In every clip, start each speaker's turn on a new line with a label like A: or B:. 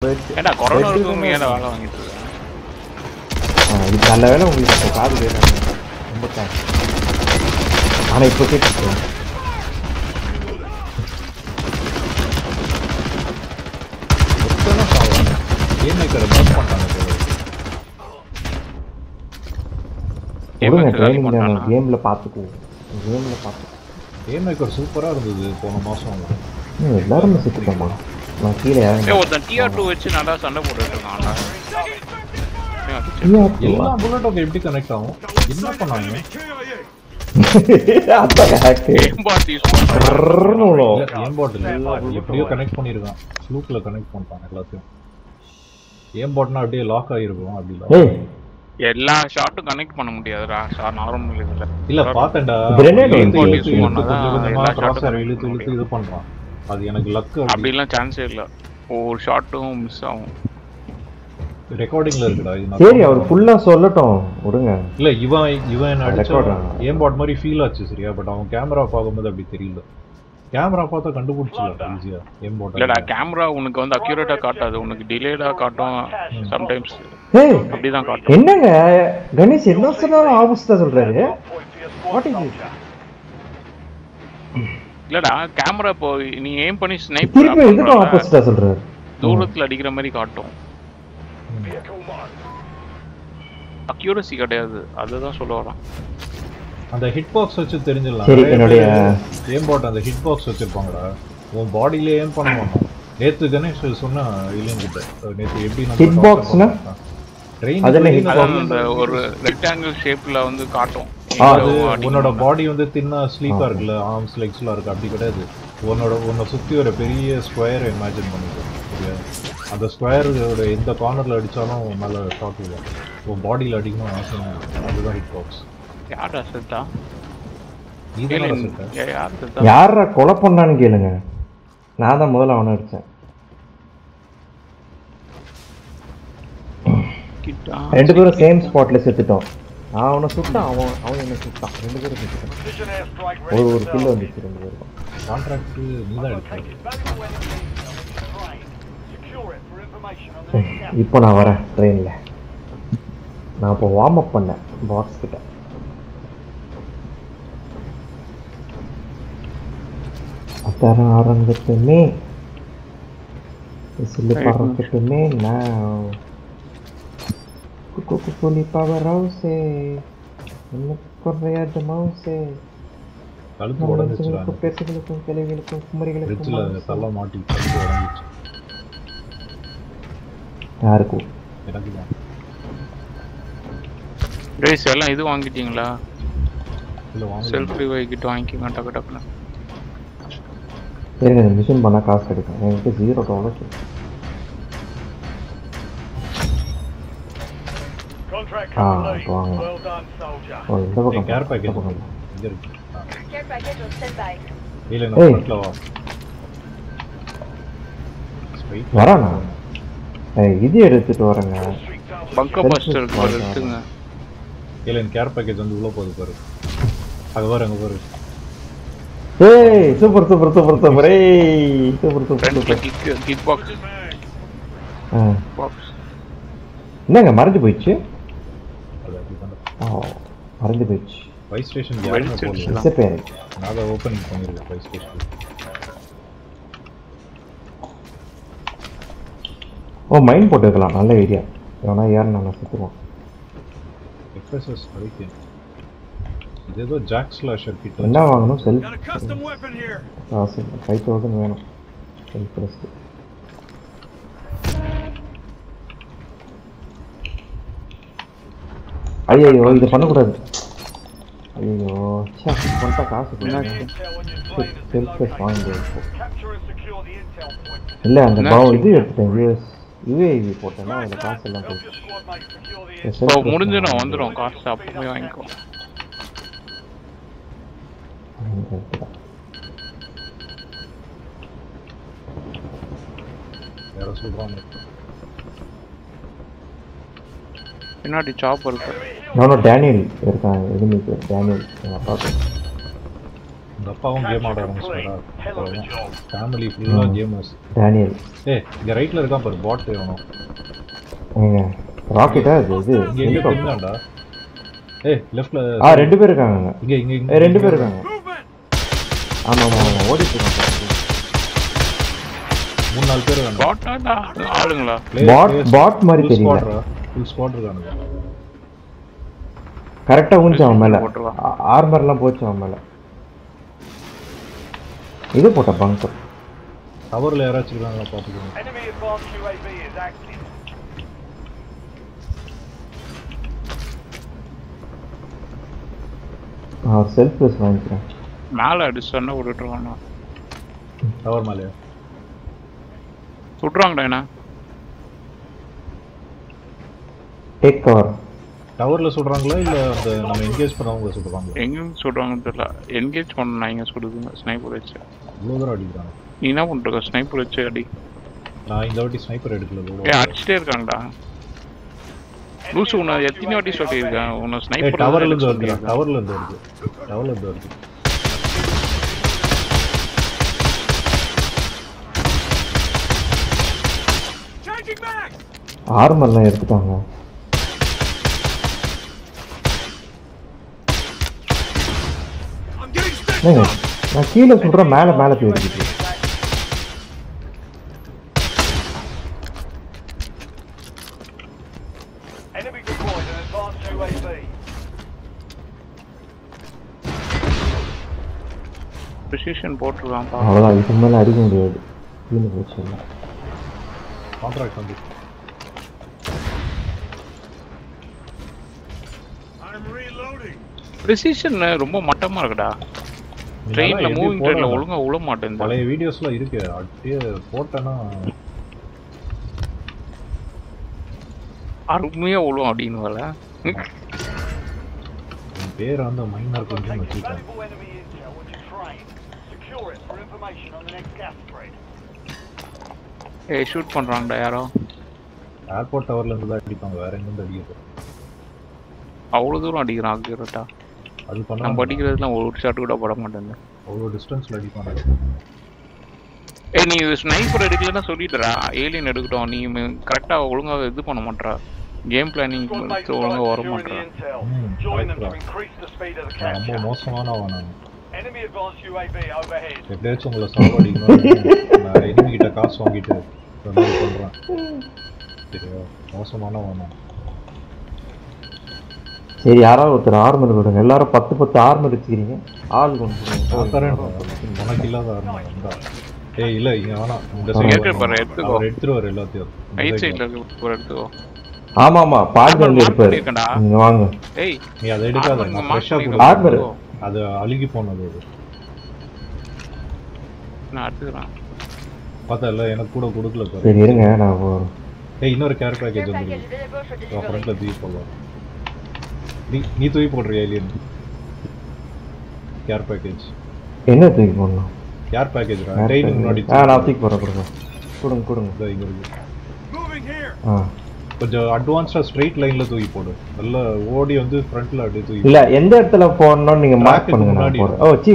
A: ஏடா கொரோனா இருக்குங்க ஏடா வேலை வாங்கிட்டு இருக்கேன்.
B: இது நல்ல வேலை உங்களுக்கு காது கேட்காங்க ரொம்ப காசு. ஆனால் இப்போ கேட்டுருக்கேன் கேம்ல பார்த்துக்குவோம்.
C: கேம் மேக்கர் சூப்பராக இருந்தது போன மாதம்.
B: எல்லாருமே செத்துட்டோமா? நான் கீழே
A: ஒருத்தன் TR2 வச்சு நல்லா சண்டை போட்டுட்டு இருக்கான்.
C: எல்லா புல்லட்டும் எப்படி கனெக்ட் ஆகும்? என்ன பண்ணாங்க? எப்படியோ கனெக்ட் பண்ணிருக்கான். ஸ்லூக்ல கனெக்ட் பண்ணிட்டான் எல்லாத்தையும். ஏம் பாட்னா அப்படியே லாக் ஆயிருக்கும். அப்படி
A: எல்லா ஷாட்டும் கனெக்ட் பண்ண முடியாதுடா. நார்மல் இதுல
C: இல்ல பாத்தேன்டா. இழுத்து இது பண்றான். அது எனக்கு லக்.
A: அப்படிலாம் சான்ஸே இல்ல. ஒவ்வொரு ஷாட்டும் மிஸ் ஆகும்.
C: ரெக்கார்டிங்ல இருக்குடா இது.
B: சரி அவர் ஃபுல்லா சொல்லட்டும் விடுங்க.
C: இல்ல இவன் அடிச்ச ஏம் பாட் மாதிரி ஃபீல் ஆச்சு சரியா. பட் அவன் கேமரா பாக்கும்போது அப்படி தெரியல. கேமரா பார்த்தா கண்டுபிடிச்சிடலாம் ஈஸியா ஏம் பாட்.
A: இல்லடா கேமரா உனக்கு வந்து அக்யூரேட்டா காட்டாது. உனக்கு டிலேடா காட்டும். சம்டைம்ஸ் அப்படிதான் காட்டும்.
B: என்னங்க கணேஷ் என்ன சொன்னாலும் ஆப்போசிட்டா சொல்றாரு. What is it?
A: இல்லடா கேமரா இப்போ நீ எய்ம் பண்ணி ஸ்னைப்
B: திருப்பி இதுக்கு ஆப்போசிட்டா சொல்றாரு.
A: தூரத்துல அடிக்கிற மாதிரி காட்டும். அக்யூரசி கிடையாது. அதுதான் சொல்ல வரான்.
C: அந்த ஹிட் பாக்ஸ் வச்சு தெரிஞ்சிடலாம்.
B: சரி என்னோட
C: ஏம் பாட் அந்த ஹிட் பாக்ஸ் வச்சிருப்பாங்கடா. உன் பாடியில ஏம் பண்ண மாட்டோம். நேத்து கணேஷ் சொன்னா இல்லைங்கிட்ட நேத்து எப்படி
B: ஹிட் பாக்ஸ்னா
C: ட்ரெயின்
A: ஒரு ரெக்டாங்கிள் ஷேப்ல வந்து காட்டும்.
C: அது உன்னோட பாடி வந்து தின்னா ஸ்லீப்பா இருக்குல்ல. ஆர்ம்ஸ் லெக்ஸ்லாம் இருக்கு. அப்படி கிடையாது. உன்னை சுத்தி ஒரு பெரிய ஸ்கொயர் இமேஜின் பண்ணிக்கோ. அந்த ஸ்கொயரோட எந்த கார்னர்ல அடிச்சாலும் மேல ஷாட் விடும். உன் பாடியில அடிக்கணும் அவசியம். அதுதான் ஹிட் பாக்ஸ்.
A: யாரா செத்தா?
B: யாரா கொலை பண்ணான்னு கேளுங்க. நான் தான் முதல்ல அவனை அடிச்சேன். ரெண்டு பேரும் சேம் ஸ்பாட்ல செத்துட்டோம். நான் அவனை சுட்டான். அவன் என்ன சுட்டான். ரெண்டு பேரும் செத்துட்டான். ஒரு கில் வந்துச்சு ரெண்டு பேருக்கும்.
C: கான்ட்ராக்ட் நீதான் எடுத்த.
B: இப்போ நான் வரேன் ட்ரெயின்ல. நான் இப்போ வார்ம் அப் பண்ணேன் பாக்ஸ் கிட்ட. அத்தரம் ஆரம்பிச்சுமே சொல்லி பறந்துட்டுமே நான் குக்குலி பவர் ஹவுஸே என்ன குறையாத மவுஸே
C: கழுத்து உடைஞ்சிச்சு.
B: பேசுகளுக்கும் கிளைகளுக்கும் குமரிகளுக்கும்
C: தள்ள மாட்டி கழுத்து உடைஞ்சிச்சு.
B: யாருக்கும்
C: எனக்கு தான்.
A: கைஸ் எல்லாம் இது வாங்கிட்டீங்களா?
C: இல்ல வாங்க.
A: செல்ஃப் ரிவைவ் கிட் வாங்கிக்கங்க டக்கு டக்குன்னு.
B: சரிங்க மிஷன் பண்ணால் காசு கிடைக்கும். என்கிட்ட $0. வாங்க இந்த பக்கம்
C: கேர் பேக்கேஜ்
B: பக்கம்
C: இங்க இருக்கு.
D: Care package on standby.
C: இல்ல நான் பக்கத்துல வா.
B: வரானா? இது எடுத்துட்டு வரேங்க.
A: பங்கர் பஸ்டர் எடுத்துங்க.
C: இல்ல கேர் பேக்கேஜ் வந்து உள்ள போகுது பாரு. அங்க பாரு.
B: ஏய் சூப்பர் ஏய் சூப்பர்
A: கிக் பாக்ஸ்.
B: என்னங்க மறந்து போயிடுச்சு. மறந்து போயிடுச்சு.
C: பை ஸ்டேஷன் யாருமே போடல.
B: டிசப்பேர்.
C: நான் அதை ஓபன் பண்ணிருக்கேன் பை ஸ்டேஷன்.
B: மைண்ட் போட்டு வைக்கலாம். நல்ல ஐடியா. ஏன்னா யார் நல்லா சுற்றுவோம்.
C: எக்ஸ்எஸ்எஸ் அடிக்கேன். ஏதோ ஜாக் ஸ்லாஷர் கிட்ட
B: என்ன வாங்கணும்? செல்ஃப் காசு 5000 வேணும். Self rest. ஐயோ இது பண்ணக்கூடாது. ஐயோ பண்ணிட்டா காசு செல்ஃப் ரெஸ்ட் வாங்க. இல்லை அந்த இது எடுத்துட்டேன். யூஏவி போட்டேன்னா அதில் காசு எல்லாம் போயிடுச்சு.
A: முடிஞ்சிடும் வந்துடும் காசு அப்பவே வாங்கிக்கோ.
C: யாரோ சொல்றாங்க
A: பின்னாடி சாப் இருக்கு.
B: நானும் டேனியல் இருக்கான். எதுவுமே டேனியல் நான் பார்த்து
C: உங்க அப்பாவும் கேம் ஆட ஆரம்பிச்சிட்டாரா? ஃபேமிலி ஃபுல்லா கேமர்ஸ்.
B: டேனியல்
C: இங்க ரைட்ல இருக்கான் பாரு பாட் வேணும்.
B: ஏங்க ராக்கெட்டா இது
C: இங்க எங்க பின்னாண்டா? லெஃப்ட்ல
B: ரெண்டு பேர் இருக்காங்க.
C: இங்க
B: ரெண்டு பேர் இருக்காங்க. ஆமா ஓடிட்டு இருக்காங்க.
C: 3-4 பேர் இருக்காங்க.
A: பாட்டாடா ஆளுங்களா?
B: பாட் மாதிரி தெரியல.
C: ஃபுல் ஸ்குவாட் இருக்காங்க.
B: கரெக்டா ஊஞ்ச அவன் மேல. ஆர்மர்லாம் போச்சு அவன் மேல. இது போட்ட பங்கர்.
C: டவர்ல யாராச்சும் இருக்காங்களா பாத்துக்கோங்க.
E: Enemy advanced UAV is active.
B: Self plus வாங்கிக்கிறேன்.
A: மேல அடிச்சோன்னா விட்டுருவானா?
C: டவர் மேலயா?
A: சுடுறாங்கடா என்ன?
B: Take cover.
C: டவர்ல சுடுறாங்களா இல்ல அந்த நம்ம என்கேஜ் பண்ணவங்க சுடுறாங்களா?
A: எங்க சுடுறாங்கன்னு தெரியல. என்கேஜ் பண்ணா எங்க சுடுதுங்க ஸ்னைப்பர் வச்சு.
C: இவ்வளவு தூரம் அடிக்கிறாங்க.
A: நீ என்ன பண்ற? ஸ்னைப்பர் வச்சு அடி.
C: நான் இந்த வாட்டி ஸ்னைப்பர் எடுக்கல.
A: அடிச்சிட்டே இருக்காங்கடா. லூசு உன்னை எத்தனை வாட்டி சொல்லியிருக்கேன் உன்னை ஸ்னைப்பர்
C: டவர்ல இருந்து வருது. டவர்ல இருந்து வருது.
B: ஆர்மர்லாம் எடுத்துட்டாங்க. நான் கீழே சொல்றேன் மேல போயிருக்கு.
E: Enemy deployed an advanced UAV.
A: precision போட்டுருக்கான்.
B: அவ்வளவுதான், இதுக்கு மேல அடிக்க முடியாது. கீழே போச்சு எல்லாம்.
C: கான்ட்ராக்ட் வந்து
A: precision ரொம்ப மட்டமா இருக்குடா. ட்ரெயின்ல மூவிங் ட்ரெயின்ல ஒழுங்கா உள்ள மாட்டேங்குது.
C: பழைய வீடியோஸ்ல இருக்கு. அப்படியே போட்டனா
A: அருமையா உழுவும் அப்படின்னு வரல.
C: பேர் அந்த மைனர் கொஞ்சம் வச்சிருக்காங்க.
E: Valuable enemy intel which is trained. Secure it for information on the next gas spread.
A: Shoot பண்றாங்கடா யாரோ.
C: ஏர்போர்ட் டவர்ல இருந்து தான் அடிப்பாங்க. வேற எங்க இருந்து அடிக்கிறது?
A: அவ்வளவு தூரம் அடிக்கிறான் அக்யூரேட்டா.
C: அது பண்ணா
A: நம்ம அடிக்கிறதுலாம் ஒரு ஷாட் கூட பட மாட்டேங்குது.
C: அவ்வளவு டிஸ்டன்ஸ்ல அடிப்பாங்க.
A: நீ ஸ்னைப்பர் எடுக்கலன்னா சொல்லிடுறா. ஏலியன் எடுக்கட்டும். நீ கரெக்டா ஒழுங்கா இது பண்ண மாட்டா. கேம் பிளானிங் ஒழுங்கா வர மாட்டா.
E: Join them to increase the speed of the capture.
C: ரொம்ப மோசமானவன் நான்.
E: Enemy advanced UAV overhead.
C: எப்படியாச்சும் உங்களை சாவடிக்கணும். நான் எனிமி கிட்ட காசு வாங்கிட்டு பண்றேன். சரியா? மோசமானவன் நான்.
B: சரி, யாராவது ஒருத்தர் ஆர்மர் கொடுங்க. எல்லாரும் 10 ஆர்மர் வச்சுக்கிறீங்க. ஆள் கொண்டு
C: உனக்கு இல்லாத ஆர்மர் இருந்தா இல்ல இங்க வேணாம். இந்த எடுத்துருவாரு எல்லாத்தையும்.
A: ரைட் சைடுல ஒரு எடுத்துக்கோ.
B: ஆமா பாட்ல இருப்பாரு. நீங்க வாங்க.
C: நீ அதை எடுக்காத. ஃப்ரெஷ்ஷா
B: ஆர்மர்
C: அது அழுகி போனது. அது
A: நான் எடுத்துறேன்.
C: பார்த்தல எனக்கு கூட கொடுக்கல பாரு.
B: சரி இருங்க நான்
C: இன்னொரு கேர் பேக்கேஜ் வந்துருக்கு. ஃப்ரண்ட்ல தூக்கி போடலாம். நீ தூக்கி போடுறியா ஏலியன்? கேர் பேக்கேஜ்
B: என்ன தூக்கி போடணும்?
C: கேர் பேக்கேஜ் ட்ரெயின் முன்னாடி
B: நான் தூக்கி போறேன். கொடுங்க.
C: இங்க இருக்கு. கொஞ்சம் அட்வான்ஸ்டா ஸ்ட்ரைட் லைன்ல தூக்கி போடு. நல்ல ஓடி வந்து ஃப்ரண்ட்ல அப்படியே தூக்கி.
B: இல்ல எந்த இடத்துல போறணும் நீங்க மார்க் பண்ணுங்க.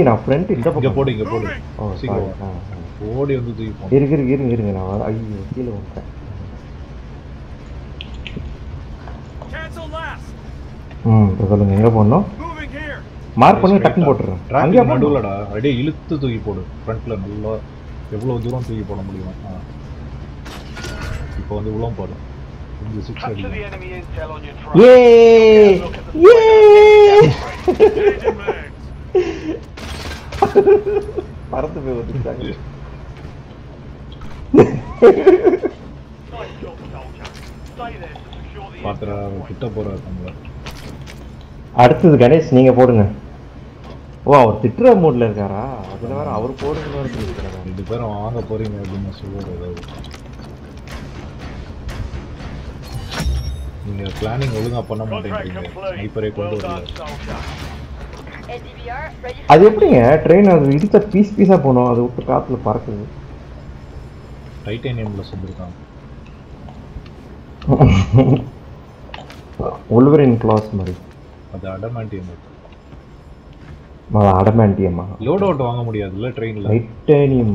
B: நான் ஃப்ரண்ட் இந்த
C: இங்க போடு. சீக்கிரம் ஓடி வந்து தூக்கி போடு.
B: இருங்க நான் ஐயோ கீழ வந்துட்டேன். சொல்லுங்க எங்க போறணும்? மார்க் பண்ணி டக்குன்னு போட்டுறேன்.
C: அங்க நடுவுலடா அப்படியே இழுத்து தூக்கி போடு. ஃப்ரண்ட்ல நல்லா எவ்வளவு தூரம் தூக்கி போட முடியும். இப்போ வந்து உளம் போடு. இந்த 6 அடி.
B: பறந்து போய் வந்துட்டாங்க.
C: பாத்ரா கிட்ட போறாரு நம்மள.
B: அடுத்தது கணேஷ் நீங்க போடுங்க. ஓ அவர் திட்டுற மூட்ல இருக்காரா? அதுல வேற அவர் போடுங்க.
C: 2 பேரும் வாங்க போறீங்க அப்படின்னு சொல்லுவாரு. நீங்க பிளானிங் ஒழுங்கா பண்ண மாட்டேங்கிறீங்க. ஸ்னைப்பரே கொண்டு வரல.
B: அது எப்படிங்க ட்ரெயின் அது இடிச்ச பீஸா போனோம். அது விட்டு காத்துல பறக்குது.
C: டைட்டானியம்ல சொல்லிருக்காங்க.
B: wolverine claws மாதிரி.
C: அது அடமாண்டியம்.
B: அடமாண்டியமா
C: லோட் அவுட் வாங்க முடியாதுல்ல ட்ரெயின்ல.
B: டைட்டானியம்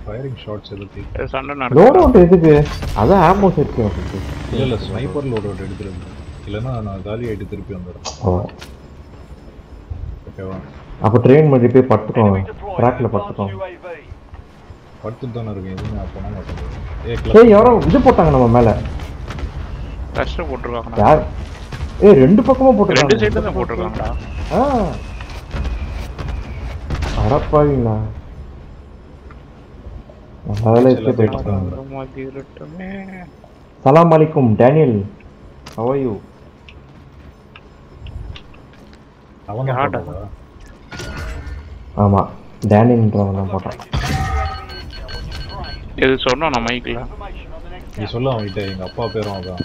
C: ஃபயரிங் ஷாட்ஸ் எதுக்கு?
A: சண்டை
B: லோட்
A: நடக்குது.
B: அவுட் எதுக்கு? அதான் ஆமோ செட் பண்ணுறது.
C: இல்ல ஸ்னைப்பர் லோட் அவுட் எடுக்கிறது. இல்லைன்னா நான் காலி ஆயிட்டு திருப்பி வந்துடுறேன். ஓகேவா?
B: அப்போ ட்ரெயின் பண்ணி போய் படுத்துக்கோங்க,
E: Enemy deployed.
B: ட்ராக்ல
E: Advanced
B: படுத்துக்கோங்க.
E: UAV.
C: படுத்துட்டு தானே இருக்கேன், எதுவுமே பண்ண மாட்டேன்.
B: ஏய் யாரோ இது போட்டாங்க நம்ம மேல.
A: கஷ்டம் போட்டுருக்காங்கடா.
B: யார்? ஏய் ரெண்டு பக்கமா
A: ரெண்டு
B: போட்டுருக்காங்க.
A: சைடுல தான் போட்டுருக்காங்கடா.
B: அடப்பாவீங்களா? அதனால இப்படி போயிட்டு
A: மதிரட்டமே.
B: சலாம் அலைக்கும் டேனியல். How are you?
C: அவன் தான்
A: யார்டா?
C: போட்டதா?
B: ஆமா டேனியல்ன்றவன் தான் போட்டான்.
A: இது சொன்னோம் நான் மைக்ல.
E: Information on the next
C: நீ சொல்ல அவன்கிட்ட, எங்க அப்பா பேரும் அதான்.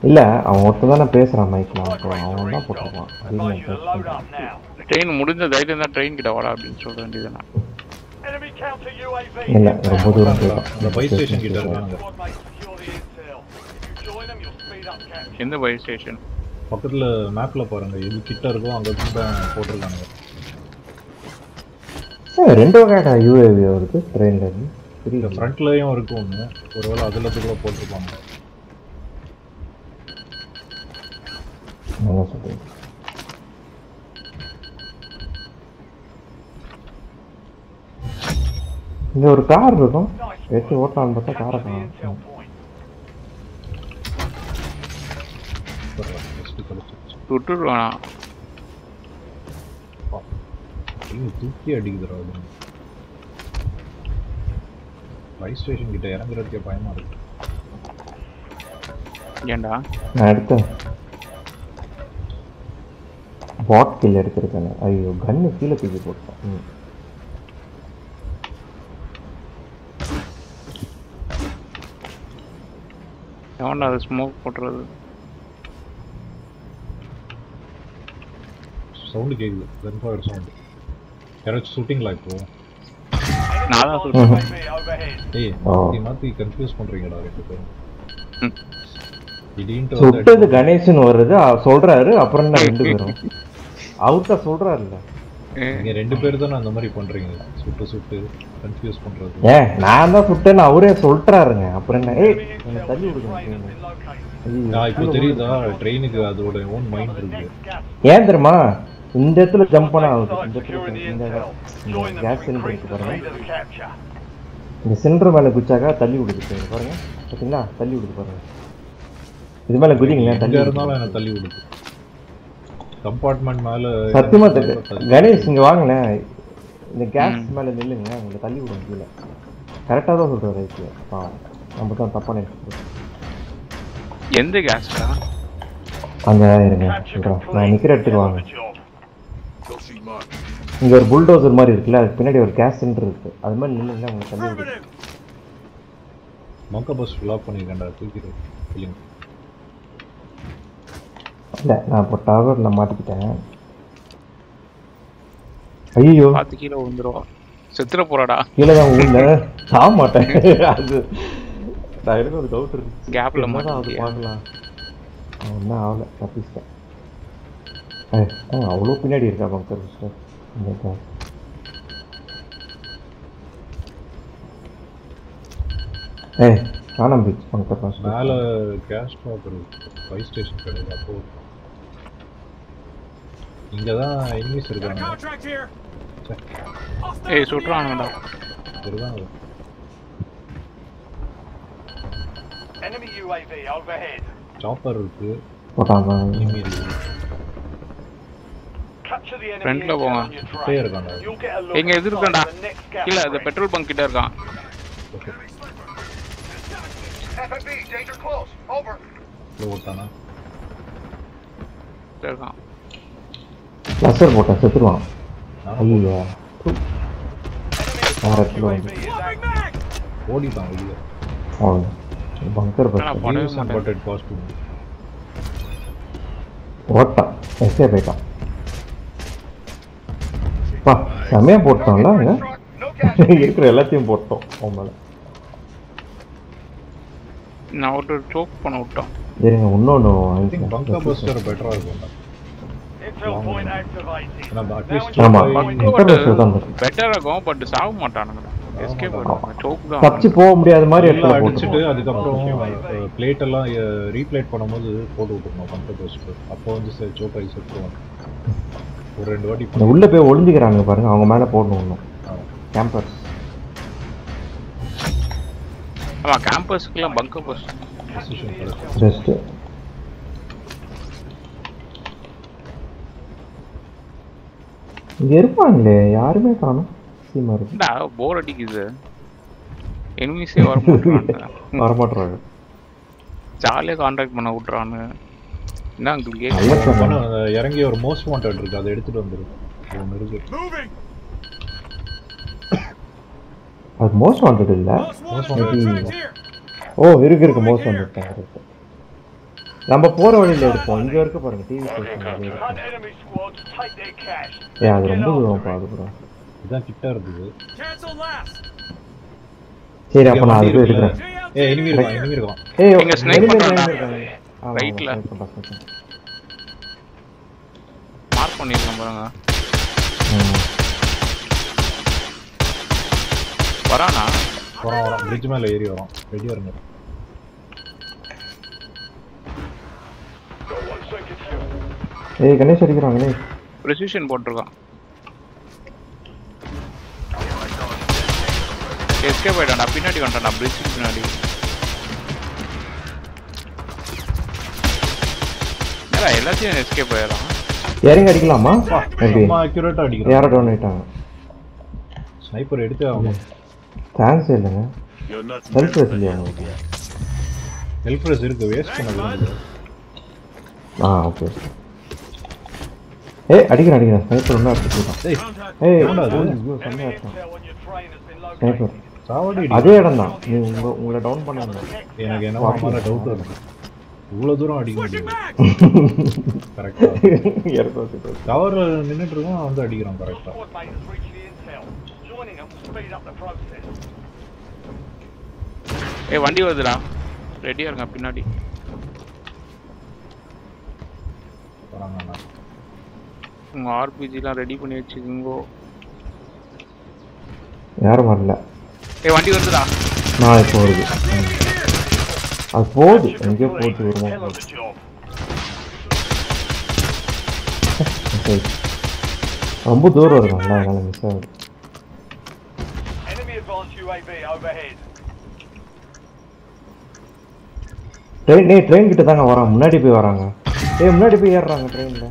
B: இல்ல அவன் ஒருத்தன் தானே பேசுறான் மைக்ல, அவன் தான் போட்டிருப்பான்.
E: Advise you to load up now.
A: Train முடிஞ்ச தைரியம் தான் ட்ரெயின் கிட்ட வாடா அப்படின்னு சொல்ல வேண்டியதுனா.
E: Enemy counter UAV.
B: இல்ல ரொம்ப தூரம் போயிட்டான்.
C: அந்த பை ஸ்டேஷன் கிட்ட இருக்காங்க.
E: Squad mates secure the intel. If you join them, you'll speed up capture.
A: எந்த பை ஸ்டேஷன்?
C: பக்கத்துல மேப்ல பாருங்க, எது கிட்ட இருக்கோ அங்க தான் போட்டிருக்காங்க.
B: ரெண்டு வகையான யூஏவி வருது ட்ரெயின்ல இருந்து.
C: இந்த
B: புரியுது.
C: ஃப்ரண்ட்லயும் இருக்கு ஒண்ணு, ஒருவேளை அதுல கூட போட்டிருப்பாங்க.
B: என்ன சொல்றீங்க? இங்க ஒரு கார் இருக்கும், எடுத்து ஓட்டலான்னு பார்த்தா காரை
E: Capture the intel
B: காணும்.
E: point.
C: ஜஸ்ட் கிடைச்சிருச்சு.
A: விட்டுருவானா?
C: தூக்கி அடிக்குதுடா அது. பை ஸ்டேஷன் கிட்ட இறங்குறதுக்கே பயமா இருக்கு.
A: ஏண்டா?
B: நான் எடுத்தேன் பாட் கில் எடுத்திருக்கேன். ஐயோ கன்னு கீழே தூக்கி போட்டேன்.
A: எவன்டா அது ஸ்மோக் போட்டுறது?
C: சவுண்ட் கேக்குது, கன் ஃபயர் சவுண்ட். யாராச்சும் ஷூட்டிங்ல இப்போ?
A: நான் தான் சொல்றேன்.
E: UAV overhead.
C: ஏய் மாத்தி மாத்தி கன்ஃபியூஸ் பண்றீங்கடா ரெண்டு பேரும். திடீர்னு
B: சுட்டது கணேசன் வருது சொல்றாரு, அப்புறம் என்ன ரெண்டு பேரும் அவர்கிட்ட சொல்றாருல்ல.
C: நீங்க ரெண்டு பேர் தானே அந்த மாதிரி பண்றீங்க, சுட்டு சுட்டு கன்ஃபியூஸ் பண்றது.
B: ஏன் நான் தான் சுட்டேன்னு அவரே சொல்றாருங்க, அப்புறம் என்ன? ஏய் என்ன தள்ளி விடுங்க.
C: நான் இப்போ தெரியுதா, ட்ரெயினுக்கு அதோட ஓன் மைண்ட் இருக்கு.
B: ஏன் தெரியுமா? இந்த இடத்துல ஜம்ப் பண்ண ஆகுது. இந்த இடத்துல இந்த கேஸ் சிலிண்டர் இருக்கு பாருங்க, இந்த சிலிண்டர் மேல குச்சாக்கா தள்ளி விடுது பாருங்க. பார்த்தீங்களா? தள்ளி விடுது பாருங்க. இது மேல குதிங்களா?
C: எங்க
B: தள்ளி
C: இருந்தாலும் என்ன தள்ளி விடுது. கம்பார்ட்மெண்ட் மேல
B: சத்தியமா கணேஷ் இங்க வாங்கினேன், இந்த கேஸ் மேல நில்லுங்க, உங்களை தள்ளி விடுங்க கீழே. கரெக்டாக தான் சொல்றாரு ரைட்டு. நம்ம தான் தப்பா நினைச்சிருக்கோம்.
A: எந்த கேஸ்டா?
B: அங்க இருங்க சொல்றேன், நான் நிக்கிற இடத்துக்கு வாங்க. இங்க ஒரு புல்டோசர் மாதிரி இருக்குல்ல, அதுக்கு பின்னாடி ஒரு கேஸ் சிலிண்டர் இருக்கு, அது மாதிரி நில்லுங்க, உங்களை தள்ளி விடுங்க.
C: மங்க பஸ் லாக் பண்ணிருக்கேன்டா, தூக்கிடு.
B: இல்ல நான் இப்போ டவர்ல மாட்டிக்கிட்டேன். ஐயோ
A: பாத்து கீழே விழுந்துருவா, செத்துற போறாடா.
B: கீழே தான் ஊர்ல சாக மாட்டேன். அது நான் எனக்கு ஒரு டவுட் இருக்கு,
A: கேப்ல
B: அது
A: மாட்டிக்கிட்டியா?
B: பார்க்கலாம். ஒன்றும் ஆகல, தப்பிச்சிட்டேன். அவ்வளோ பின்னாடி இருக்கா பங்கர் சிஸ்டர். காணாம போயிடுச்சு பங்கர்
C: மேல கேஸ் ஸ்டாக் இருக்கு, பை ஸ்டேஷன் கிடையாது. அப்போ இங்கதான் எனிமீஸ் இருக்காங்க.
A: ஏய் சுட்றானுடா.
C: இருக்காங்க.
E: Enemy UAV overhead.
C: சாப்பர் இருக்கு,
B: போட்டாங்க.
C: எனிமி இருக்கு.
E: Capture the enemy
A: Front ல
E: intel
A: போங்க.
E: on your
C: இப்படியே
E: train.
C: இருக்காங்க.
E: You'll get a look
A: எங்க எது இருக்கான்டா?
E: inside the next gas
A: கீழே அந்த
E: station.
A: பெட்ரோல் பங்க் கிட்ட இருக்கான்.
E: FFB, danger close. Over.
C: ஓட்டானா
A: இருக்கான்.
B: லசர் போட்டேன், செத்துருவான்.
C: நானும்
B: ஐயா
E: UAV is active.
C: ஓடிட்டான் வெளியே.
B: பங்கர் பஸ்
A: ஆனா படவே
C: Use and
A: மாட்டேன்.
C: butted costume.
B: ஓட்டான், எஸ்கே போயிட்டான். பா செமையா போட்டோம்ல அங்க.
E: No gas.
B: இருக்கிற எல்லாத்தையும் போட்டோம் அவன் மேல.
A: நான் ஒரு சோக் பண்ண விட்டான்.
B: இருங்க இன்னொன்று
C: I think bunker buster better இருக்கும்.
E: Intel point activated.
C: நம்ம
E: Now
C: அட்லீஸ்ட்
E: in
B: ஆமா
A: Bug
B: இன்டர்நெட்ல தான் இருக்கு.
A: பெட்டரா இருக்கும் பட் சாவ மாட்டானுங்க எஸ்கேப் பண்ணுவாங்க சோக்
B: தப்பிச்சு
A: தான்
B: போக முடியாத மாதிரி
C: எல்லாம்
B: இடத்துல
C: அடிச்சுட்டு
B: போட்டுருவோம்.
C: அதுக்கப்புறம் பிளேட் எல்லாம் ரீப்ளேட் பண்ணும்போது போட்டு விட்டுருணும் பம்பர் போஸ்ட். அப்போ வந்து சோக் ஐஸ் எடுத்துருவாங்க. ஒரு 2 வாட்டி
B: இந்த உள்ள போய் ஒளிஞ்சுக்கிறாங்க பாருங்க, அவங்க மேல போடணும் இன்னும் கேம்பர்ஸ்.
A: ஆமா கேம்பஸ்க்குலாம் பங்கர் போஸ்ட்
C: பொசிஷன் கிடைக்கும்.
B: பெஸ்ட். இங்க இருப்பாங்களே யாருமே காணோம். சீமா இருக்கு.
A: போர் அடிக்குது எனிமீஸே வர மாட்டாங்க
B: வரமாட்டாங்க.
A: ஜாலியா கான்டாக்ட் பண்ண விட்டுறானு என்ன உங்களுக்கு
B: நல்லா சொன்னாங்க.
C: இறங்கி ஒரு மோஸ்ட் வாண்டட் இருக்கு, அதை எடுத்துட்டு வந்துரு. ஒன்று இருக்கு.
B: அது மோஸ்ட் வாண்டட் இல்ல. ஓ இருக்கு மோஸ்ட் வாண்டட். நம்ம போற வழியில எடுப்போம். இங்க இருக்க பாருங்க TV station.
E: hunt enemy squads, take their cash.
B: அது ரொம்ப தூரம் பாது ப்ரோ.
C: இதான் கிட்ட இருக்குது.
B: சரி அப்ப நான் அது போய் எடுக்கிறேன்.
C: எனிமி இருக்கான்.
A: இங்க ஸ்னைப் பண்றான்டா ரைட்ல மார்க் பண்ணிருக்கேன் பாருங்க. வரானா
C: வரான் பிரிட்ஜ் மேல ஏறி வரான். ரெடியா இருங்க.
B: கணேஷ் அடிக்கிறாங்களே.
A: ப்ரெசிஷன் போட்டுருக்கான். எஸ்கேப் ஆயிட்டான்டா, பின்னாடி வந்துட்டான்டா பிரிட்ஜ் பின்னாடி. எல்லாத்தையும் எஸ்கேப் ஆயிடலாம்.
B: இறங்கி அடிக்கலாமா?
C: ரொம்ப அக்யூரேட்டா அடிக்கிறான்.
B: யாரோ டவுன் ஆயிட்டாங்க.
C: ஸ்னைப்பர் எடுத்து ஆகும்.
B: சான்ஸ் இல்லைங்க. ஹெல்ப் ரெஸ் இல்லையா?
C: ஹெல்ப் ரெஸ் இருக்கு, வேஸ்ட் பண்ணாதீங்க.
B: ஓகே. அடிக்கிறேன் ஸ்னைப்பர் ஒண்ணா அடிச்சிட்டான்.
C: என்னடா அது?
B: செமையா இருக்கான் ஸ்னைப்பர்.
C: சாவடி
B: அதே இடம் தான். நீ உங்களை டவுன் பண்ணாங்க.
C: எனக்கு என்ன ஒரு டவுட் வருது. இவ்வளவு தூரம் அடிக்க முடியும் கரெக்டா? கவர்ல நின்னுட்டு இருக்கோம், வந்து அடிக்கிறான் கரெக்டா.
A: வண்டி வருதுடா, ரெடியா இருங்க பின்னாடி.
C: வராங்கண்ணா.
A: உங்க ஆர்பிஜிலாம் ரெடி பண்ணி வச்சுக்கோங்க.
B: யாரும் வரல.
A: வண்டி வருதுடா.
B: நான் இப்போ வருது. அது போகுது, எங்கேயோ போட்டு வருவோம். ரொம்ப தூரம் வருவாங்களா, அதனால மிஸ் ஆகுது. ட்ரெயின் கிட்ட தாங்க வரான். முன்னாடி போய் வராங்க. முன்னாடி போய் ஏறுறாங்க ட்ரெயின்ல.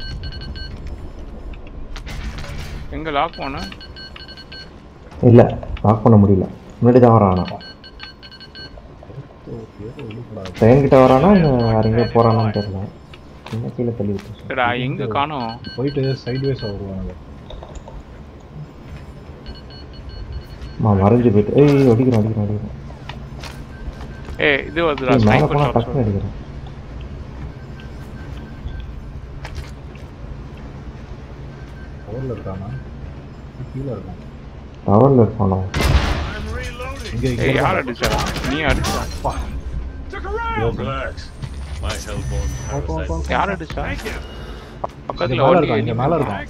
A: எங்க லாக் பண்ண?
B: இல்ல லாக் பண்ண முடியல. முன்னாடி தான் வரானா. ட்ரெயின் கிட்ட வரானா வேற எங்க போறானான்னு தெரியல. என்ன கீழே தள்ளி விட்டுடா.
A: எங்க காணோம்?
C: போயிட்டு சைட்வேஸ் வருவாங்க.
B: மறைஞ்சு போயிட்டு அடிக்கிறேன்.
A: இது வருதுடா ஸ்னைப்பர் ஷாட்.
B: டக்குனு அடிக்கிறேன்.
C: டவர்ல இருக்கானா? கீழ இருக்கான்.
B: டவர்ல இருக்கானோ?
C: இங்க
A: யார் அடிச்சா? நீ அடிச்சா? யார் அடிச்சா? பக்கத்துல ஓடி
C: இங்க மேல இருக்கான்.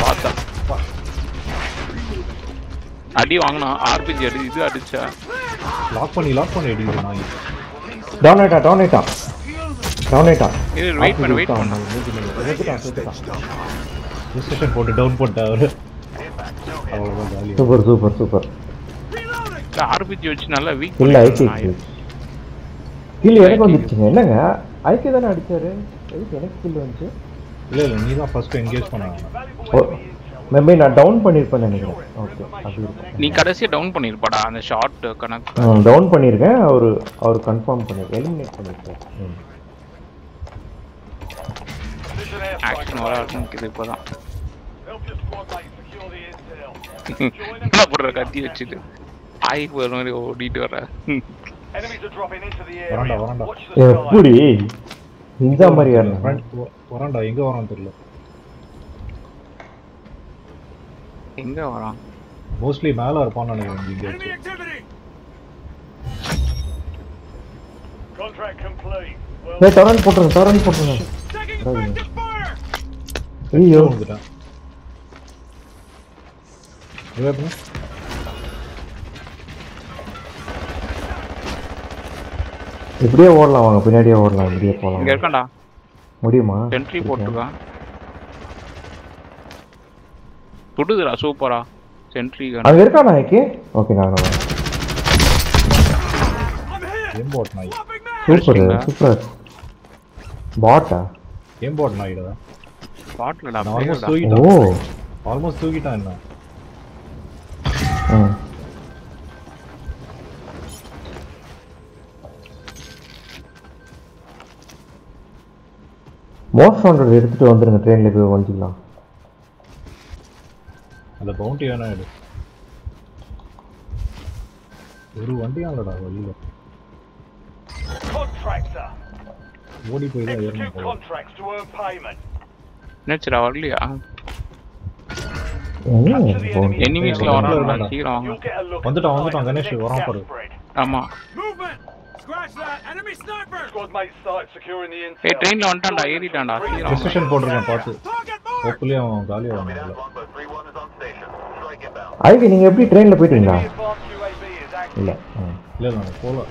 A: பார்த்தா அடி வாங்கினா. ஆர்பிஜி அடி இது அடிச்சா.
C: லாக் பண்ணி அடிக்கிறான்.
B: டவுன் ஆயிட்டான்.
A: இது வெயிட் பண்ணு.
C: டிஸ்கஷன் போட்டு டவுன் போட்டா அவரு. அவ்வளவுதான் காலி.
B: சூப்பர்.
A: ஆர்பிஜி வச்சு நல்லா வீக்
B: இல்ல ஐகே கில் எனக்கு வந்துருச்சுங்க. என்னங்க ஐகே தானே அடிச்சாரு, எதுக்கு எனக்கு கில் வந்துச்சு?
C: இல்ல நீ தான் ஃபர்ஸ்ட் என்கேஜ் பண்ணாங்க.
B: மேபி நான் டவுன் பண்ணிருப்பேன் நினைக்கிறேன். ஓகே அது இருக்கு.
A: நீ கடைசியா டவுன் பண்ணிருப்பாடா அந்த ஷாட் கனெக்ட்.
B: டவுன் பண்ணிருக்கேன். அவர் கன்ஃபார்ம் பண்ணிருக்கேன், எலிமினேட் பண்ணிருக்கேன்.
A: ஆக்ஷன் வர ஆரம்பிக்குது இப்போதான். என்ன பண்ற கத்தி வச்சுட்டு ஆய்வு வர மாதிரி ஓடிட்டு வர.
C: வராண்டா
B: எப்படி இந்த மாதிரி
C: வராண்டா எங்க வரான்னு தெரியல.
A: எங்க வரான்?
C: மோஸ்ட்லி மேல இருப்பான்னு நினைக்கிறேன். இங்க
E: Contract complete.
B: ஏய் டொரண்ட் போட்டுருங்க ஐயோ
C: வந்துட்டான்
B: இப்படியே ஓடலாம் வாங்க பின்னாடியே ஓடலாம் இப்படியே போகலாம்
A: இங்க இருக்கேன்டா
B: முடியுமா
A: சென்ட்ரி போட்டுருக்கான் சுடுதுடா சூப்பரா சென்ட்ரி
B: அங்க இருக்கானா ஏகே ஓகே நான்
C: ஏம் பாட் நாய்
B: சூப்பர் பாட்டா
C: ஏம் பாட் நாய்டா
A: பாட்லடா
C: ஆல்மோஸ்ட் தூக்கிட்டான் என்ன
B: மோஸ்ட் வாண்டட் எடுத்துட்டு வந்துருங்க ட்ரெயின்ல போய் வந்துக்கலாம்
C: அந்த பவுண்டி வேணா எடு ஒரு வண்டியாலடா வழியில
E: Contractor.
C: ஓடி போய் தான் ஏறணும்
E: Execute contracts to earn payment.
A: என்னச்சுடா வரலையா
E: Capture the enemy.
A: எனிமீஸ்ல வரான் சீக்கிரம்
E: You'll get a look.
C: வந்துட்டான் கணேஷ் வரான் பாரு
A: ஆமா
F: Movement! Scratch that! Enemy sniper!
E: Squad mates started securing the intel.
A: ஏய் ட்ரெயின்ல வந்துட்டான்டா ஏறிட்டான்டா சீக்கிரம்
C: பொசிஷன் போட்டுருக்கேன் பார்த்து
F: Target mark!
C: ஹோப்ஃபுல்லி அவன் காலியாக வாங்கல
B: ஐவி நீங்க எப்படி ட்ரெயின்ல போயிட்டீங்களா
E: Advanced UAV is active.
B: இல்ல
C: இல்லை நான் போகல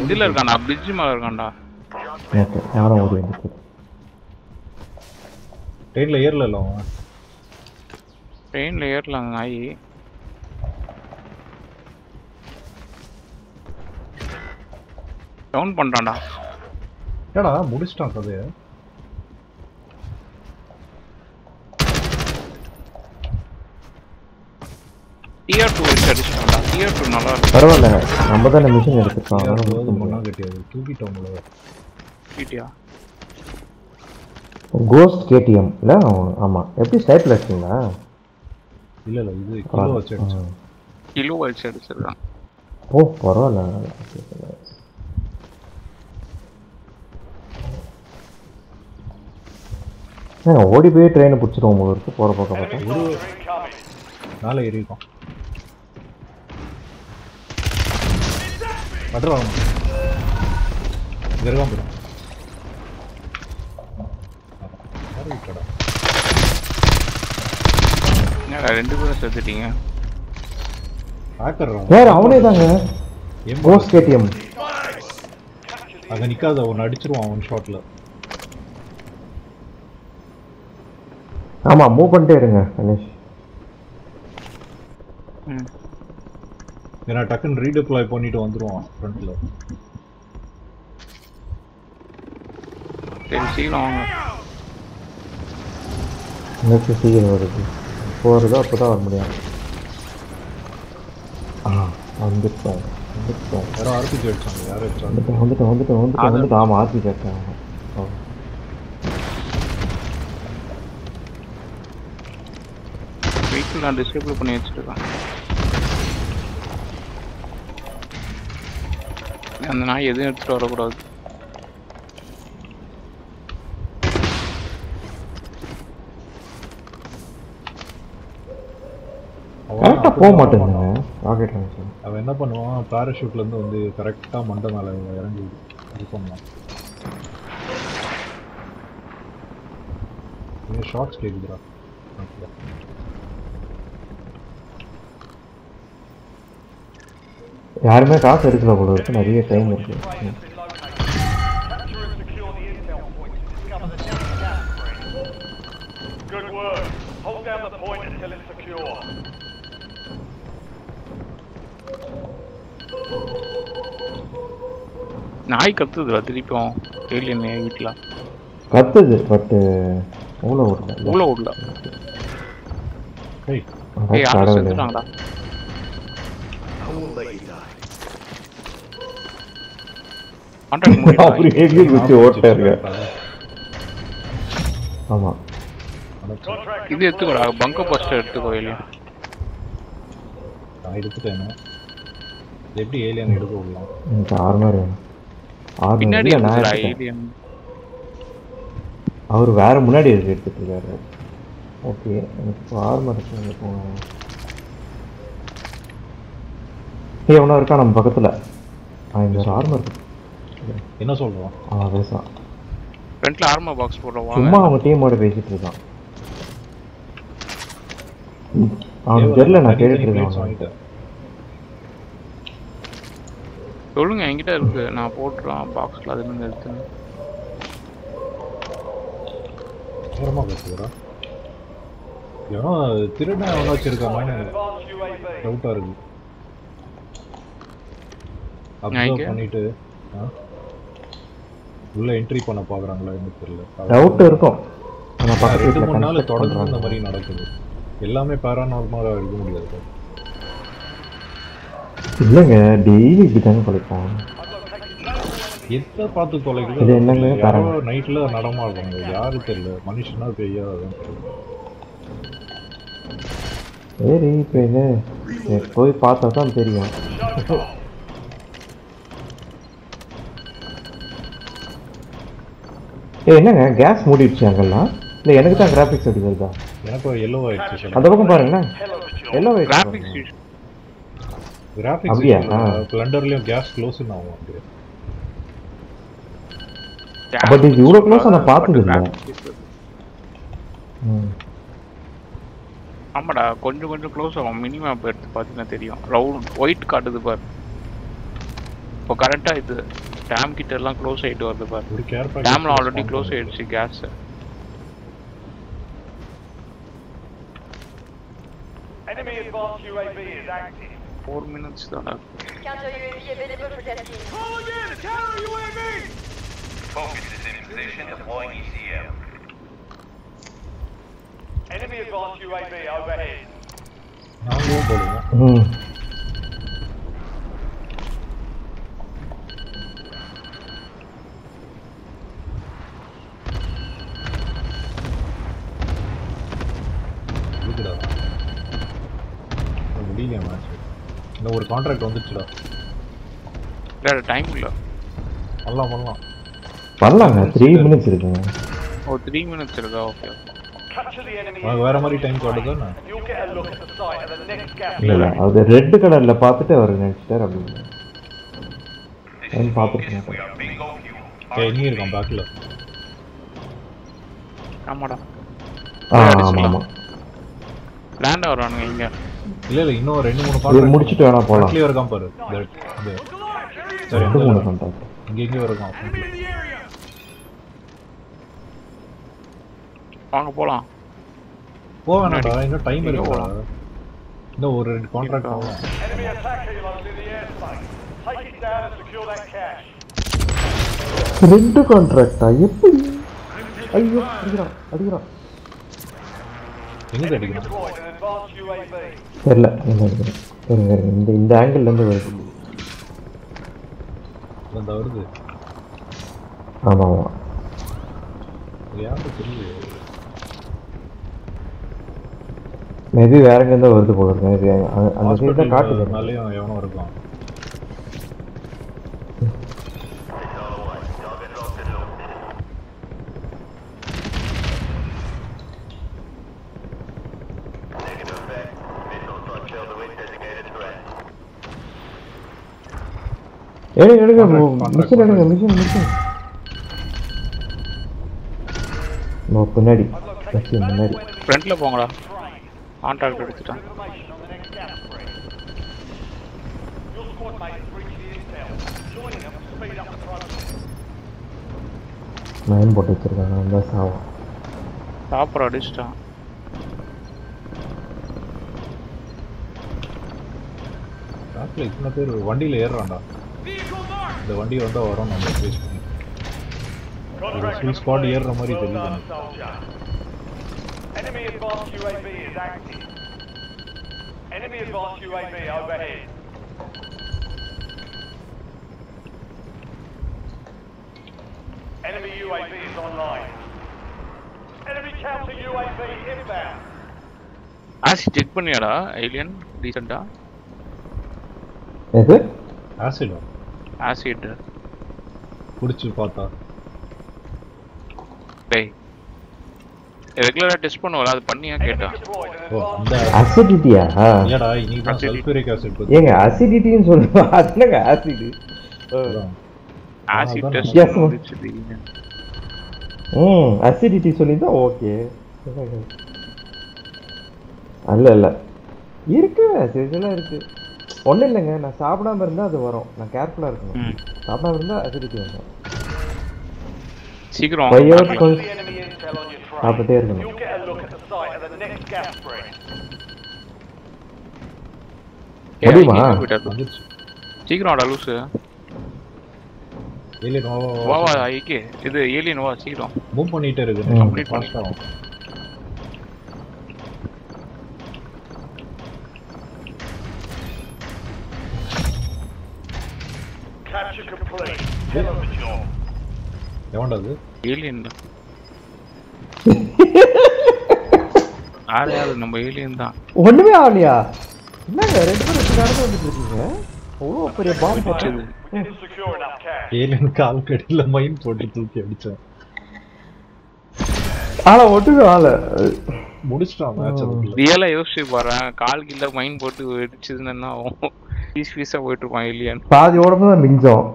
A: இதுல இருக்கான்டா பிரிட்ஜ் மேல இருக்கான்டா
B: ஓகே யாரும் ஓடி வந்துச்சு
C: ட்ரெயினில் ஏறல அவன்
A: ட்ரெயின்ல ஏறலாம் நாய் டவுன் பண்றான்டா
C: ஏடா முடிச்சிட்டான் கதையை
A: டிஆர் 2 வச்சு அடிச்சிட்டான்டா டிஆர் 2 நல்லா இருக்கு
B: பரவாயில்ல நம்ம தானே மிஷின் எடுத்துருக்கோம்
C: மண்ணா கட்டியாது தூக்கிட்டோம்ல
A: டிடியா
B: கோஸ்ட் கேடிஎம் இல்ல ஆமா எப்படி ஸ்டைப்ல இருக்கீங்களா
C: இல்லை இது கிலோ வச்சு அடிச்சு
A: கிலோ வச்சு அடிச்சிருக்கான்
B: ஓ பரவாயில்ல ஓடி போய் ட்ரெயினை பிடிச்சிருவோம் உங்களுக்கு போகிற பக்கம் பார்த்தா
E: Incoming.
C: மேலே ஏறிருக்கோம் படுறான் இருக்கான் போயிடும்
A: என்னடா ரெண்டு பேரும் செத்துட்டீங்க
C: ஹேக்கர்றான்
B: வேற அவனே தாங்க கோஸ்ட் கேடிஎம்
C: அங்கே நிற்காத அவன் அடிச்சிருவான் அவன் ஷாட்டில்
B: ஆமா மூவ் பண்ணிட்டே இருங்க கணேஷ்
C: ஏன்னா டக்குன்னு ரீடிப்ளாய் பண்ணிட்டு வந்துடுவான் ஃப்ரண்ட்டில்
A: சரி சீக்கிரம் வாங்க
B: நெக்ஸ்ட் சீக்கிரம் வருது போகிறதோ அப்போ தான் வர முடியாது வந்துட்டோம்
C: யாரோ ஆர்பிஜி அடிச்சாங்க யாரும் அடிச்சாங்க
B: வந்துட்டோம் ஆமாம் ஆர்பி கேட்டேன்
A: வெஹிக்கிள் நான் டிசேபிள் பண்ணி வச்சுருக்கேன் அந்த நாய் எதுவும் எடுத்துகிட்டு வரக்கூடாது
B: கரெக்டாக போக மாட்டேங்குங்க ராக்கெட் லான்ச்சர்
C: அவன் என்ன பண்ணுவான் பேராஷூட்லேருந்து வந்து கரெக்டாக மண்டை மேலே இறங்கி இது பண்ணுவான் ஷார்ட்ஸ் கேட்குதுடா
B: யாருமே காசு எடுக்கல போல இருக்கு நிறைய டைம் இருக்கு
E: Capture and secure the intel point to discover the next gas spread. Good work. Hold down the point until it's secure.
A: நாய் கத்துதுடா திருப்பியும் ஏலியன் வீட்டில்
B: கத்துது பட்டு அவ்வளோ விடல
A: இவ்வளோ விடல
C: ஏய்
A: ஏய் யாரும் செத்துட்டாங்கடா கான்ட்ராக்ட்
B: அப்படி எங்கே குச்சி ஓட்டாருங்க ஆமாம்
E: Contract
A: இது எடுத்துக்கோடா பங்க பஸ்டர் எடுத்துக்கோ ஏலியன்
C: நான் எடுத்துட்டேன் இது எப்படி ஏலியன் எடுக்க விடலாம்
B: எனக்கு ஆர்மர் வேணும் ஆர்மர்
A: பின்னாடி
B: இல்லை நான்
A: இருக்குடா
B: எடுத்துட்டேன்
A: ஏலியன்
B: அவர் வேற முன்னாடி எடுத்துட்டு இருக்காரு ஓகே எனக்கு ஆர்மர் இருக்கு போங்க எவனா இருக்கா நம்ம பக்கத்தில் இந்த ஒரு ஆர்மர் இருக்கு பேசிட்டு
C: என்ன சொல்றோம்?
B: பேசுவான்.
A: ஃப்ரண்ட்ல ஆர்மர் பாக்ஸ் போடுறோம் வாங்க.
B: சும்மா அவங்க டீமோட பேசிட்டு இருக்கான். அவனுக்கு தெரியல நான் கேட்டுட்டு இருக்கேன்.
A: சொல்லுங்க என்கிட்ட இருக்கு நான் போட்டுறேன் பாக்ஸ்ல அது நீங்க எடுத்துங்க.
C: ஓரமா பேசுறா. ஏன்னா திருடன அவன வச்சிருக்கானே டவுட்டா இருக்கு. அப்சர்வ் பண்ணிட்டு உள்ள என்ட்ரி பண்ண பாக்குறாங்களா எனக்கு தெரியல.
B: டவுட் இருக்கும். நான் பக்கத்துல
C: 2-3 நாள் தொடர்ந்து இந்த மாதிரி நடக்குது. எல்லாமே பாராநார்மலா இருக்க முடியாது.
B: இல்லங்க டெய்லி இப்படிதாங்க கொலைப்பான்.
C: எதை பார்த்து தொலைக்குது?
B: இது என்னங்க
C: யாரோ நைட்ல நடமாடுறாங்க. யாரு தெரியல. மனுஷனா பெய்யா
B: சரி இப்போ இது போய் பார்த்தா தான் தெரியும். என்னங்க கேஸ் மூடிடுச்சு அங்கெல்லாம்? இல்லை எனக்கு தான் கிராஃபிக்ஸ் அப்படி வருதா?
C: எனக்கு எல்லோ ஆயிடுச்சு.
B: அந்த பக்கம் பாருங்களேன் எல்லோ ஆயிடுச்சு.
C: கிராஃபிக்ஸ்
B: அப்படியா?
C: பிளண்டர்லயும் கேஸ் க்ளோஸ் ஆகும் அப்படியே.
B: பட் இது இவ்வளோ க்ளோஸ் நான் பார்த்தது இல்லை.
A: ஆமாடா கொஞ்சம் கொஞ்சம் க்ளோஸ் ஆகும். மினிமம் எடுத்து பார்த்தீங்கன்னா தெரியும். ரவுண்ட் ஒயிட் காட்டுது பாரு. இப்போ கரெக்டாக இது டேம் கிட்ட எல்லாம் க்ளோஸ் ஆகிட்டு வருது பாரு.
C: ஒரு கேர் பேக்
A: டேம்ல ஆல்ரெடி க்ளோஸ் ஆயிடுச்சு case.
E: Enemy advanced UAV is active.
A: 4 minutes தானே.
D: Counter UAV available for testing.
F: Call again! Counter UAV!
E: Focus is in position, deploying ECM. Enemy advanced UAV overhead.
C: நாங்களும் போடுவோம். முடியல match. இந்த ஒரு contract வந்துச்சுடா.
A: இல்ல time இல்ல.
C: பண்ணலாம்.
B: பண்ணலாங்க 3 minutes இருக்குங்க.
A: ஓ 3 minutes இருக்கா? ஓகே.
E: Capture the enemy.
C: வேற மாதிரி time காட்டுதானே?
E: You'll get a look at the site of the next gas.
B: இல்லை அது ரெட் கலர்ல பார்த்துட்டு அவர் நினைச்சிட்டார் அப்படின்னு. டைம் பார்த்துருக்கேன்.
C: இங்கே இருக்கான் பேக்ல.
A: ஆமாடா.
B: ஆமா
A: லேண்ட் வரானுங்க இங்க.
C: இல்ல இன்னும் 2-3
B: இது
C: கான்ட்ராக்ட்
B: முடிச்சிட்டு வேணா போலாம்.
C: கிளியர் இருக்கான் பாரு. சரி
B: 2-3 கான்ட்ராக்ட்.
C: இங்க இருக்கான்.
F: Enemy in the area!
A: வாங்க போலாம்.
C: போவேணாடா இன்னும் டைம் இருக்குடா. இன்னும் ஒரு 2 கான்ட்ராக்ட் ஆகும்.
E: Enemy attack helos in the airspace. Take it down and secure that cash.
B: 2 கான்ட்ராக்டா எப்படி? ஐயோ அடிக்கிறான்.
C: எங்க அடிக்கிறான்?
E: Deployed an advanced UAV.
B: தெரியல இந்த ஆங்கிள் இருந்து வருது.
C: அந்த வருது.
B: ஆமா
C: யாரு தெரியல.
B: மேபி வேற எங்க இருந்து வருது போல இருக்கு. மேபி அந்த சைடு தான் காட்டுது.
C: நாளையும் எவனோ இருக்கான்.
B: எடுங்க மிஷன் பின்னாடி முன்னாடி
A: ஃப்ரண்ட்ல போங்கடா. கான்ட்ராக்ட் எடுத்துட்டான்.
E: Information on the next gas spread. Your squad mates reach the intel. Joining them will speed up the process.
B: மைன் போட்டு வச்சிருக்காங்க. அந்த சாவம்
A: டாப்பர் அடிச்சிட்டான்.
C: டாப்ல இத்தனை பேர் வண்டியில ஏறுறான்டா. இந்த வண்டி வந்தா வரோம் நம்ம பேஸ் பண்ணி. ஒரு ஸ்குவாட் ஏறுற மாதிரி தெரியுது.
E: Enemy advanced UAV is active. Enemy advanced UAV overhead. Enemy UAV is online. Enemy counter UAV inbound.
A: ஆசி செக் பண்ணியாடா ஏலியன் ரீசெண்டா?
B: எது?
C: ஆசிட்
A: ஆசிட்
C: குடிச்சு பார்த்தா.
A: டேய் ரெகுலரா டெஸ்ட் பண்ணுவல அது பண்ணியா கேட்டா?
C: ஓ அந்த
B: அசிடிட்டியா?
C: ஏடா இன்னைக்கு சல்ஃபியூரிக் ஆசிட் பத்தி.
B: ஏங்க அசிடிட்டின்னு சொல்லுவா. அதுலங்க ஆசிட்.
A: ஆசிட்
C: அதான்
A: டெஸ்ட்
B: Yes, ma'am.
A: வந்துச்சு.
B: அசிடிட்டி சொல்லியிருந்தா ஓகே. இல்ல இருக்கு, சில இருக்கு. ஒன்றும் இல்லைங்க, நான் சாப்பிடாம இருந்தால் அது வரும். நான் கேர்ஃபுல்லாக இருக்கணும். சாப்பிடாம இருந்தால் அசிடிட்டி வரும்.
A: சீக்கிரம்
B: பையோ
A: வாங்க.
B: கொஞ்சம்
E: The enemy intel on your train.
B: சாப்பிட்டே இருக்கணும்.
E: You'll get a look at the site of the next gas spring.
B: முடியுமா?
C: வந்துச்சு.
A: சீக்கிரம் வாடா லூசு.
C: ஏலியன்
A: வா வா ஐக்கே. இது ஏலியன் வா சீக்கிரம்.
C: மூவ் பண்ணிட்டே இருக்கு.
A: Complete
C: ஃபாஸ்ட் ஆகும்.
E: Capture complete. Hell of a job.
C: எவன்டா அது?
A: ஏலியன் தான். யாரு நம்ம ஏலியன் தான்.
B: ஒண்ணுமே ஆகலையா? என்னங்க 2 பேரும் நடந்து வந்துட்டு இருக்கீங்க? அவ்வளோ பெரிய பாம்பு
A: வச்சது.
E: Didn't secure enough cash.
C: Alien கால் கடியில மைன் போட்டு தூக்கி அடிச்சேன்.
B: ஆனா ஒட்டுமே ஆள
C: முடிச்சிட்டான் மேட்ச் அதுக்குள்ள.
A: ரியலா யோசிச்சு பாரு, கால் கில்ல மைன் போட்டு வெடிச்சதுன்னா பீஸ் பீஸா போயிட்டு இருப்பான் ஏலியன்.
B: பாதி உடம்பு தான் மிஞ்சம்.